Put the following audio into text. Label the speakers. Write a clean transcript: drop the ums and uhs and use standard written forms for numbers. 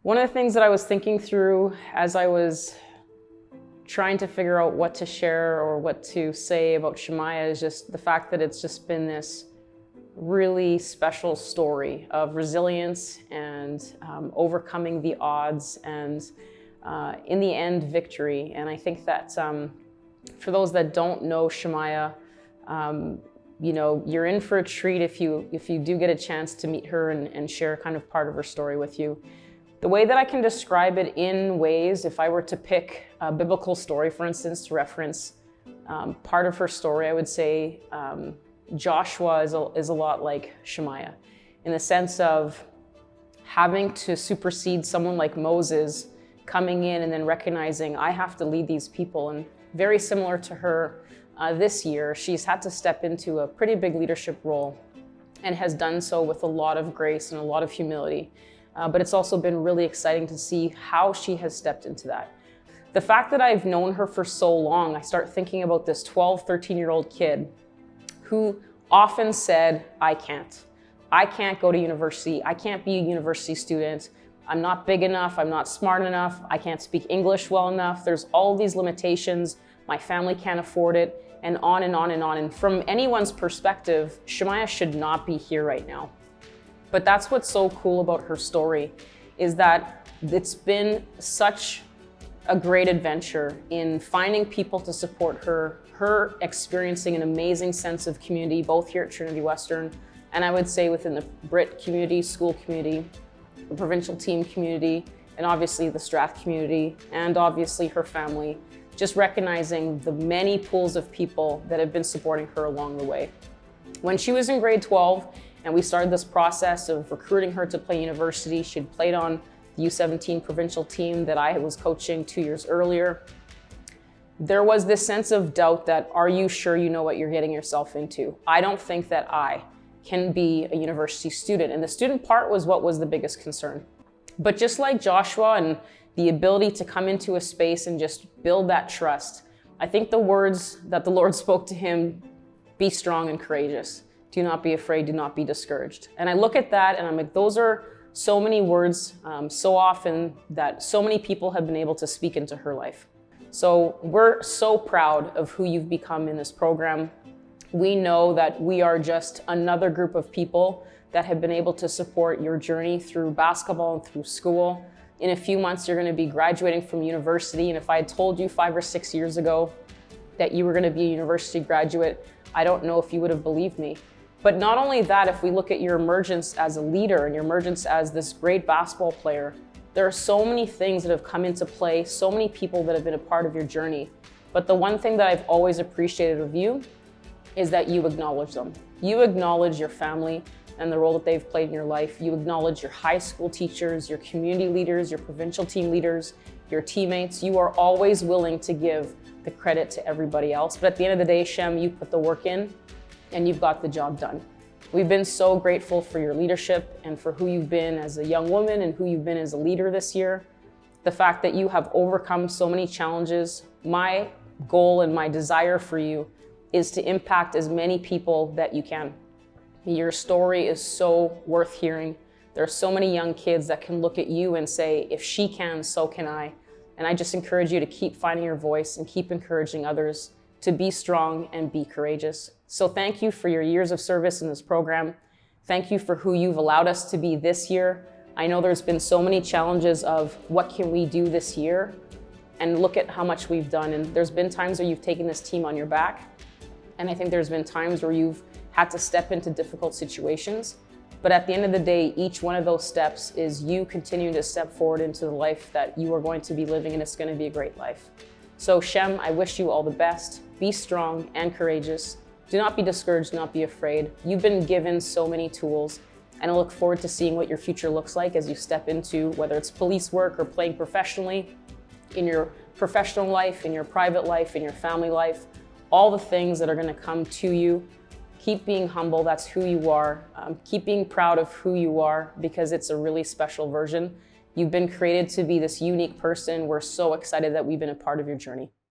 Speaker 1: One of the things that I was thinking through as I was trying to figure out what to share or what to say about Shemaiah is just the fact that it's just been this really special story of resilience and overcoming the odds and in the end, victory. And I think that for those that don't know Shemaiah, you're in for a treat if you do get a chance to meet her and share kind of part of her story with you. The way that I can describe it in ways, if I were to pick a biblical story, for instance, to reference part of her story, I would say Joshua is a lot like Shemaiah in the sense of having to supersede someone like Moses coming in and then recognizing I have to lead these people. And very similar to her this year, she's had to step into a pretty big leadership role and has done so with a lot of grace and a lot of humility. But it's also been really exciting to see how she has stepped into that. The fact that I've known her for so long, I start thinking about this 12, 13-year-old kid who often said, I can't go to university. I can't be a university student. I'm not big enough. I'm not smart enough. I can't speak English well enough. There's all these limitations. My family can't afford it, and on and on and on. And from anyone's perspective, Shemaiah should not be here right now. But that's what's so cool about her story, is that it's been such a great adventure in finding people to support her experiencing an amazing sense of community, both here at Trinity Western, and I would say within the Brit community, school community, the provincial team community, and obviously the Strath community, and obviously her family, just recognizing the many pools of people that have been supporting her along the way. When she was in grade 12, and we started this process of recruiting her to play university, she'd played on the U17 provincial team that I was coaching 2 years earlier. There was this sense of doubt that, are you sure you know what you're getting yourself into? I don't think that I can be a university student. And the student part was what was the biggest concern. But just like Joshua and the ability to come into a space and just build that trust, I think the words that the Lord spoke to him, be strong and courageous. Do not be afraid, do not be discouraged. And I look at that and I'm like, those are so many words, so often that so many people have been able to speak into her life. So we're so proud of who you've become in this program. We know that we are just another group of people that have been able to support your journey through basketball and through school. In a few months, you're going to be graduating from university. And if I had told you 5 or 6 years ago that you were going to be a university graduate, I don't know if you would have believed me. But not only that, if we look at your emergence as a leader and your emergence as this great basketball player, there are so many things that have come into play, so many people that have been a part of your journey. But the one thing that I've always appreciated of you is that you acknowledge them. You acknowledge your family and the role that they've played in your life. You acknowledge your high school teachers, your community leaders, your provincial team leaders, your teammates. You are always willing to give the credit to everybody else. But at the end of the day, Shem, you put the work in and you've got the job done. We've been so grateful for your leadership and for who you've been as a young woman and who you've been as a leader this year. The fact that you have overcome so many challenges. My goal and my desire for you is to impact as many people that you can. Your story is so worth hearing. There are so many young kids that can look at you and say, if she can, so can I. And I just encourage you to keep finding your voice and keep encouraging others to be strong and be courageous. So thank you for your years of service in this program. Thank you for who you've allowed us to be this year. I know there's been so many challenges of what can we do this year, and look at how much we've done. And there's been times where you've taken this team on your back. And I think there's been times where you've had to step into difficult situations. But at the end of the day, each one of those steps is you continuing to step forward into the life that you are going to be living, and it's going to be a great life. So Shem, I wish you all the best. Be strong and courageous. Do not be discouraged, do not be afraid. You've been given so many tools, and I look forward to seeing what your future looks like as you step into, whether it's police work or playing professionally, in your professional life, in your private life, in your family life, all the things that are going to come to you. Keep being humble, that's who you are. Keep being proud of who you are, because it's a really special version. You've been created to be this unique person. We're so excited that we've been a part of your journey.